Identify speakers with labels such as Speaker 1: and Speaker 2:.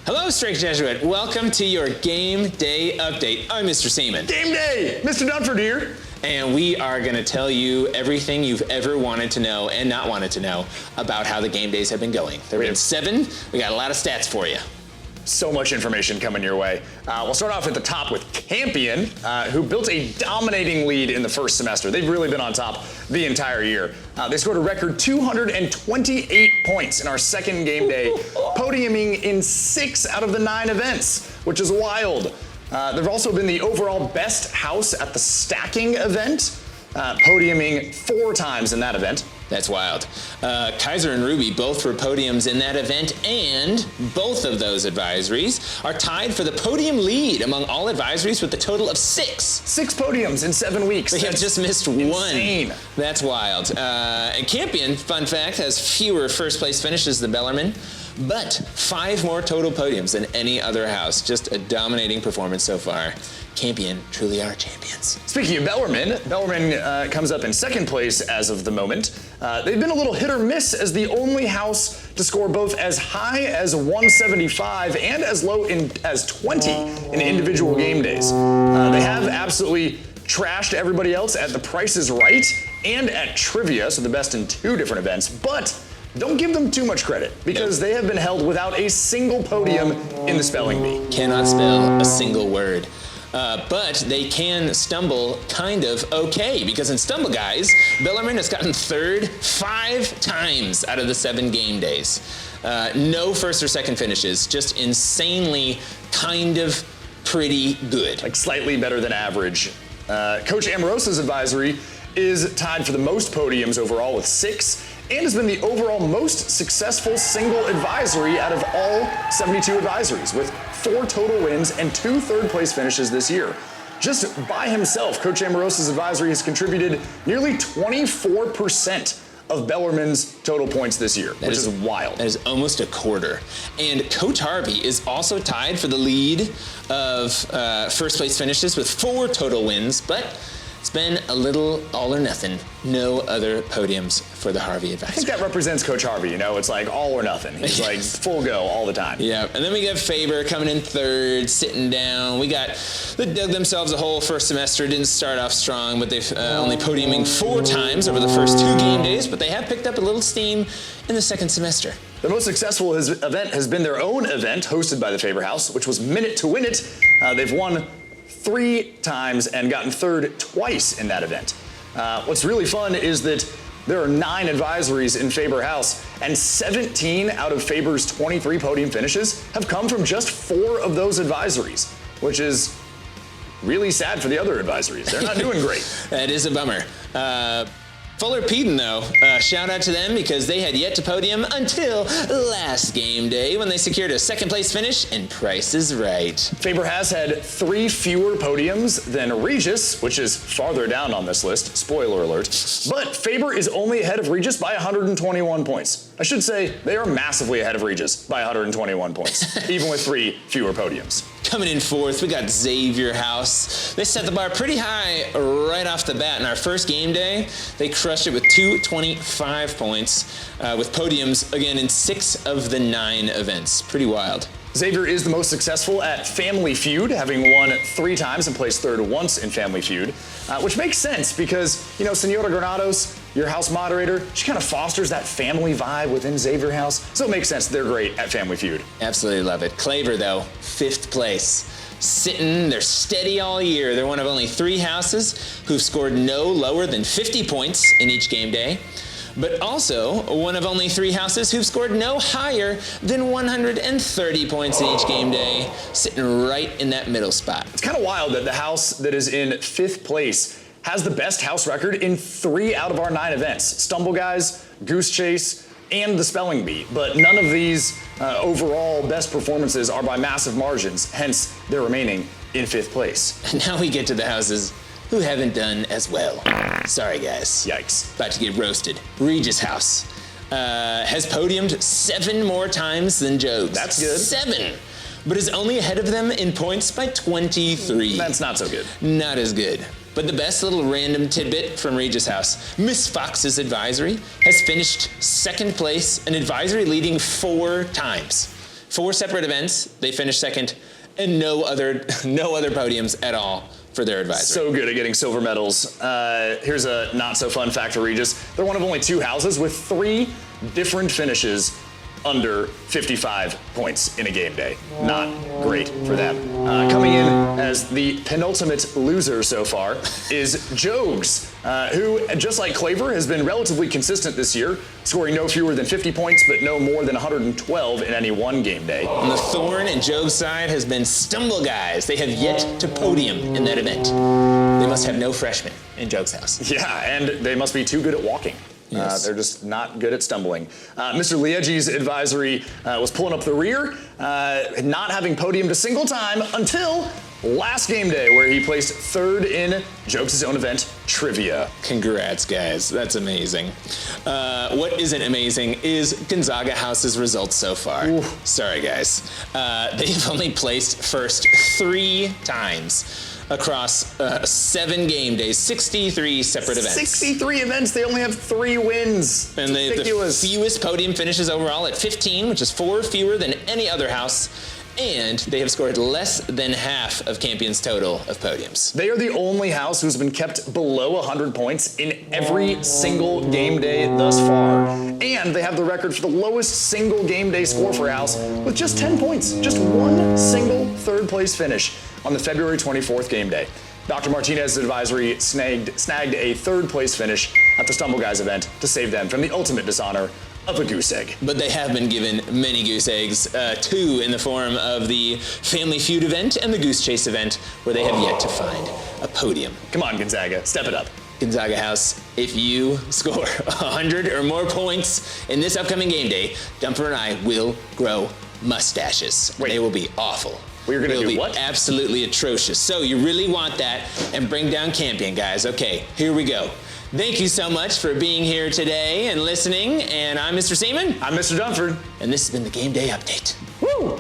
Speaker 1: Hello, Strike Jesuit. Welcome to your Game Day Update. I'm Mr. Seaman.
Speaker 2: Game Day! Mr. Dunford here.
Speaker 1: And we are going to tell you everything you've ever wanted to know and not wanted to know about how the game days have been going. There have been 7. We got a lot of stats for you.
Speaker 2: So much information coming your way. We'll start off at the top with Campion, who built a dominating lead in the first semester. They've really been on top the entire year. They scored a record 228 points in our second game day, podiuming in 6 out of the 9 events, which is wild. They've also been the overall best house at the stacking event, podiuming 4 times in that event.
Speaker 1: That's wild. Kaiser and Ruby both were podiums in that event, and both of those advisories are tied for the podium lead among all advisories with a total of 6.
Speaker 2: 6 podiums in 7 weeks.
Speaker 1: They have just missed
Speaker 2: insane.
Speaker 1: 1. That's wild. And Campion, fun fact, has fewer first place finishes than Bellarmine, but 5 more total podiums than any other house. Just a dominating performance so far. Campion truly are champions.
Speaker 2: Speaking of Bellarmine comes up in 2nd place as of the moment. They've been a little hit or miss as the only house to score both as high as 175 and as low as 20 in individual game days. They have absolutely trashed everybody else at The Price is Right and at Trivia, so the best in 2 different events, but don't give them too much credit because they have been held without a single podium in the spelling bee.
Speaker 1: Cannot spell a single word. But they can stumble kind of okay, because in Stumble Guys, Bellarmine has gotten 3rd 5 times out of the 7 game days. No first or second finishes, just insanely kind of pretty good.
Speaker 2: Like slightly better than average. Coach Amorosa's advisory is tied for the most podiums overall with 6, and has been the overall most successful single advisory out of all 72 advisories, with 4 total wins and 2 third-place finishes this year. Just by himself, Coach Amorosa's advisory has contributed nearly 24% of Bellarmine's total points this year, which is wild.
Speaker 1: That is almost a quarter. And Coach Harvey is also tied for the lead of first-place finishes with 4 total wins, but it's been a little all or nothing. No other podiums for the Harvey advisory.
Speaker 2: I think that represents Coach Harvey, you know? It's like all or nothing. He's like full go all the time.
Speaker 1: Yeah, and then we got Faber coming in 3rd, sitting down. We got, they dug themselves a hole first semester. Didn't start off strong, but they've only podiuming 4 times over the first 2 game days, but they have picked up a little steam in the 2nd semester.
Speaker 2: The most successful event has been their own event hosted by the Faber House, which was Minute to Win It. They've won 3 times and gotten 3rd twice in that event. What's really fun is that there are 9 advisories in Faber House, and 17 out of Faber's 23 podium finishes have come from just 4 of those advisories, which is really sad for the other advisories. They're not doing great.
Speaker 1: That is a bummer. Fuller Peden, though, shout out to them because they had yet to podium until last game day when they secured a 2nd place finish and Price is Right.
Speaker 2: Faber has had 3 fewer podiums than Regis, which is farther down on this list, spoiler alert, but Faber is only ahead of Regis by 121 points. I should say they are massively ahead of Regis by 121 points, even with 3 fewer podiums.
Speaker 1: Coming in 4th, we got Xavier House. They set the bar pretty high right off the bat in our first game day. They crushed it with 225 points, with podiums, again, in 6 of the 9 events. Pretty wild.
Speaker 2: Xavier is the most successful at Family Feud, having won 3 times and placed 3rd once in Family Feud, which makes sense because, you know, Senora Granados, your house moderator, she kind of fosters that family vibe within Xavier House, so it makes sense they're great at Family Feud.
Speaker 1: Absolutely love it. Claver, though, 5th place. Sitting, they're steady all year. They're one of only 3 houses who've scored no lower than 50 points in each game day, but also one of only 3 houses who've scored no higher than 130 points in each game day, sitting right in that middle spot.
Speaker 2: It's kind of wild that the house that is in 5th place has the best house record in 3 out of our 9 events. Stumble Guys, Goose Chase, and the Spelling Bee, but none of these overall best performances are by massive margins, hence they're remaining in 5th place.
Speaker 1: And now we get to the houses who haven't done as well. Sorry, guys.
Speaker 2: Yikes.
Speaker 1: About to get roasted. Regis House has podiumed 7 more times than Jogues.
Speaker 2: That's good.
Speaker 1: 7. But is only ahead of them in points by 23.
Speaker 2: That's not so good.
Speaker 1: Not as good. But the best little random tidbit from Regis House, Miss Fox's advisory has finished second place, an advisory leading 4 times. 4 separate events, they finished second, and no other podiums at all for their advisory.
Speaker 2: So good at getting silver medals. Here's a not so fun fact for Regis. They're one of only 2 houses with 3 different finishes under 55 points in a game day. Not great for them. Coming in as the penultimate loser so far is Jogs, who, just like Claver, has been relatively consistent this year, scoring no fewer than 50 points, but no more than 112 in any one game day.
Speaker 1: On the Thorn and Jogs side has been Stumble Guys. They have yet to podium in that event. They must have no freshmen in Jogs House.
Speaker 2: Yeah, and they must be too good at walking.
Speaker 1: Yes.
Speaker 2: They're just not good at stumbling. Mr. Liege's advisory was pulling up the rear, not having podiumed a single time until last game day, where he placed 3rd in Jogs' own event, Trivia.
Speaker 1: Congrats, guys. That's amazing. What isn't amazing is Gonzaga House's results so far.
Speaker 2: Ooh.
Speaker 1: Sorry, guys. They've only placed first 3 times across 7 game days, 63 separate events.
Speaker 2: 63 events, they only have 3 wins.
Speaker 1: And they have the fewest podium finishes overall at 15, which is 4 fewer than any other house. And they have scored less than half of Campion's total of podiums.
Speaker 2: They are the only house who's been kept below 100 points in every single game day thus far. And they have the record for the lowest single game day score for a house with just 10 points. Just 1 single 3rd place finish on the February 24th game day. Dr. Martinez's advisory snagged a 3rd place finish at the Stumble Guys event to save them from the ultimate dishonor of a goose egg.
Speaker 1: But they have been given many goose eggs, 2 in the form of the Family Feud event and the Goose Chase event, where they have yet to find a podium.
Speaker 2: Come on, Gonzaga, step it up.
Speaker 1: Gonzaga House, if you score 100 or more points in this upcoming game day, Dumper and I will grow mustaches.
Speaker 2: Wait.
Speaker 1: They will be awful.
Speaker 2: We're gonna
Speaker 1: They'll
Speaker 2: do
Speaker 1: be
Speaker 2: what?
Speaker 1: absolutely atrocious. So you really want that, and bring down Campion, guys. Okay, here we go. Thank you so much for being here today and listening. And I'm Mr. Seaman.
Speaker 2: I'm Mr. Dunford.
Speaker 1: And this has been the Game Day Update.
Speaker 2: Woo!